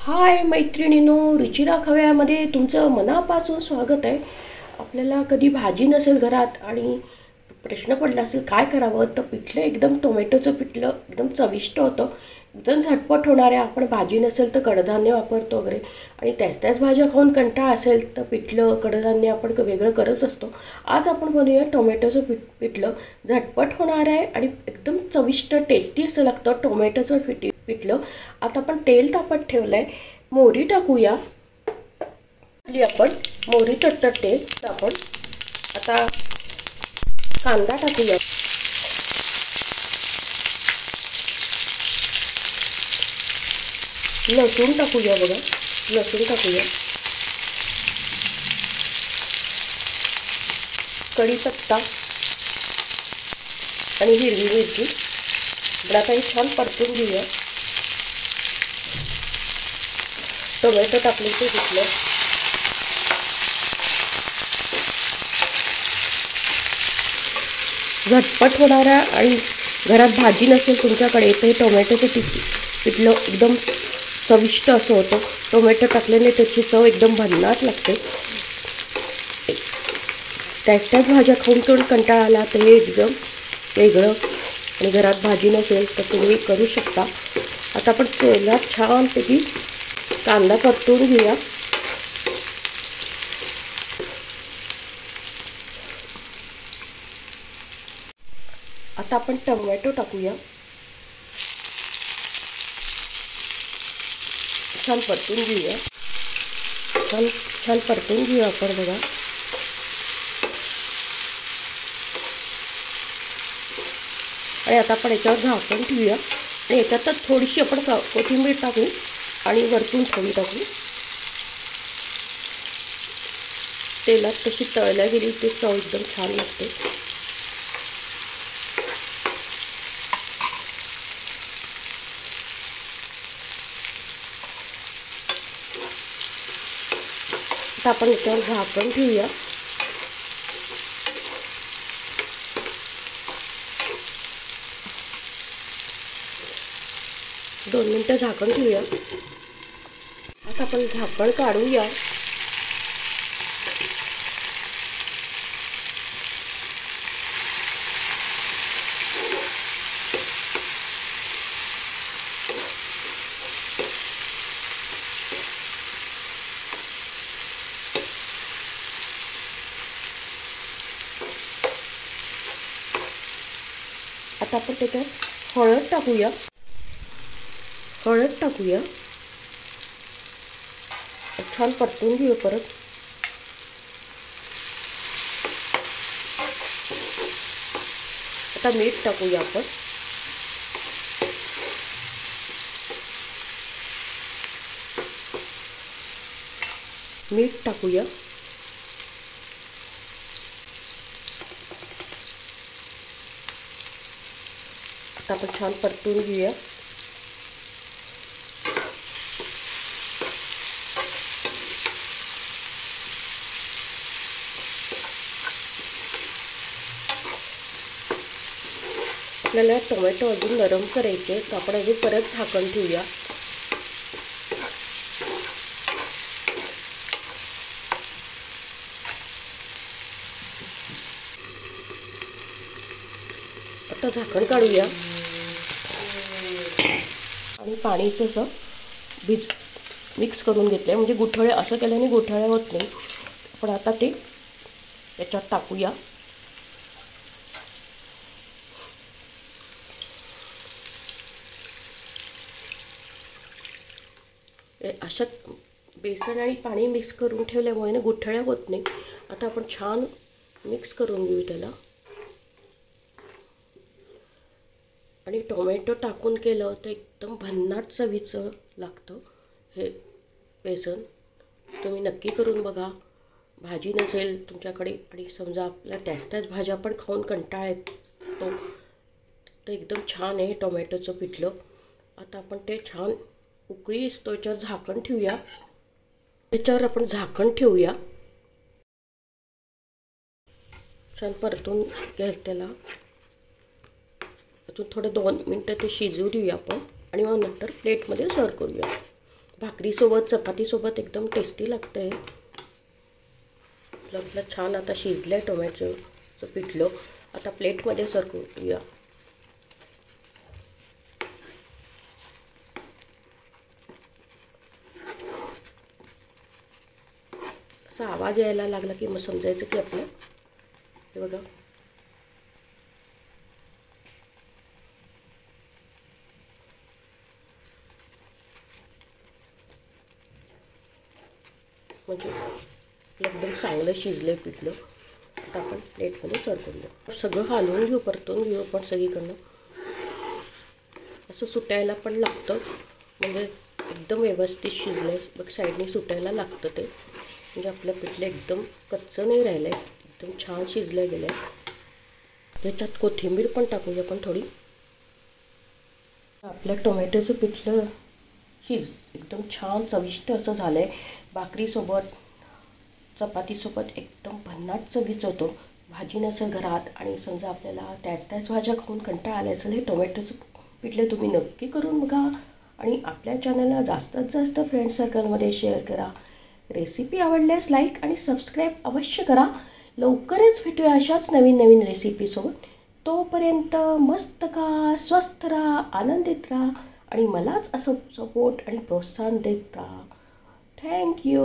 हाय मैत्रिणींनो, रुचिरा खव्यामध्ये तुमचं मनापासून स्वागत आहे. आपल्याला कधी भाजी नसेल घरात आणि प्रश्न पडला असेल काय करावं, तर पिठलं एकदम टोमॅटोचं पिठलं एकदम चविष्ट होतं, एकदम झटपट होणार आहे. आपण भाजी नसेल तर कडधान्य वापरतो वगैरे, आणि त्याच भाज्या खाऊन कंटाळा असेल तर पिठलं कडधान्य आपण वेगळं करत असतो. आज आपण बनवूया टोमॅटोचं पिठलं. झटपट होणार आहे आणि एकदम चविष्ट टेस्टी असं लागतं टोमॅटोचं पिठलं. आता आपण तेल तापत ठेवलं आहे, मोहरी टाकूया. आपण मोहरी तडतडते तर आपण आता कांदा टाकूया. लसूण टाकूया. बघा, लसूण टाकूया. कढीपत्ता आणि हिरवी मिरची. आता हे छान परतून घेऊया. टोमॅटो टाकले ते घेतलं. झटपट होणारा आणि घरात भाजी नसेल तुमच्याकडे तर टोमॅटोचं पिठलं एकदम चविष्ट असं होतं. टोमॅटो टाकल्याने त्याची चव एकदम भन्नाट लागते. त्याच भाज्या खाऊन कंटाळा आला तर हे एकदम वेगळं, आणि घरात भाजी नसेल तर तुम्ही करू शकता. आता आपण तेलात छानपैकी कांदा परतून घेऊया. आता आपण टोमॅटो टाकूया. छान परतून घेऊया. छान परतून घेऊया आपण. बघा, आणि आता आपण याच्यावर झाकण ठेवूया. आणि याच्यातच थोडीशी आपण कोथिंबीर टाकू आणि वरतून थोडी टाकू. तेलात तशी तळल्या गेली ते चव एकदम छान लागते. आता आपण याच्यावर झाकण ठेवूया. दोन मिनिटं झाकण ठेवूया. आता आपण झाकण काढूया. आता आपण त्याच्यात हळद टाकूया. छान परतून घेऊ परत. आता मीठ टाकूया आपण. आता आपण छान परतून घेऊया. आपल्याला टोमॅटो अजून नरम करायचे, तर आपण अजून परत झाकण ठेवूया. आता झाकण काढूया आणि पाणी तसं मिक्स करून घेतलं. म्हणजे गुठळे असं केल्याने गुठळ्या होत नाही. पण आता ते याच्यात टाकूया. अशा बेसन आणि पाणी मिक्स करून ठेवल्यामुळे ना गुठळ्या होत नाही. आता आपण छान मिक्स करून घेऊ त्याला. आणि टोमॅटो टाकून केलं तर एकदम भन्नाट चवीचं लागतं हे बेसन. तुम्ही नक्की करून बघा. भाजी नसेल तुमच्याकडे आणि समजा आपल्या त्याच भाज्या पण खाऊन कंटाळा येतो तर एकदम छान आहे टोमॅटोचं पिठलं. आता आपण ते छान उकळी असतो याच्यावर झाकण ठेवूया. आपण झाकण ठेवूया. छान परतून घ्याल त्याला. अजून थोडं 2 मिनटं ते शिजू देऊया आपण, आणि मग नंतर प्लेटमध्ये सर्व करूया. भाकरीसोबत चपातीसोबत एकदम टेस्टी लागतं आहे. आपलं छान आता शिजलं आहे टोमॅटोचं पिठलं. आता प्लेटमध्ये सर्व करूया. असा आवाज यायला लागला की मग समजायचं की आपलं हे बघा म्हणजे एकदम चांगलं शिजलं आहे पिठलं. आता आपण प्लेटमध्ये सर्व करूया. सगळं हलवून घेऊ, परतून घेऊ आपण सगळीकडनं. असं सुटायला पण लागतं, म्हणजे एकदम व्यवस्थित शिजलं आहे बघ. साईडने सुटायला लागतं ते, म्हणजे आपलं पिठलं एकदम कच्चं नाही राहिलं आहे, एकदम छान शिजलं गेलं आहे. त्याच्यात कोथिंबीर पण टाकूया आपण थोडी. आपलं टोमॅटोचं पिठलं एकदम छान चविष्ट असं झालं आहे. भाकरीसोबत चपातीसोबत एकदम भन्नाट चवीचं होतो. भाजी नसेल घरात आणि समजा आपल्याला त्याच भाज्या खाऊन कंटाळा आला असेल, हे टोमॅटोचं पिठलं तुम्ही नक्की करून बघा. आणि आपल्या चॅनलला जास्तीत जास्त फ्रेंड सर्कलमध्ये शेअर करा. रेसिपी आवडल्यास लाईक आणि सबस्क्राईब अवश्य करा. लवकरच भेटूया अशाच नवीन रेसिपीसोबत. तोपर्यंत मस्त खा, स्वस्थ राहा, आनंदित राहा आणि मलाच असं सपोर्ट आणि प्रोत्साहन देत राहा. थँक्यू.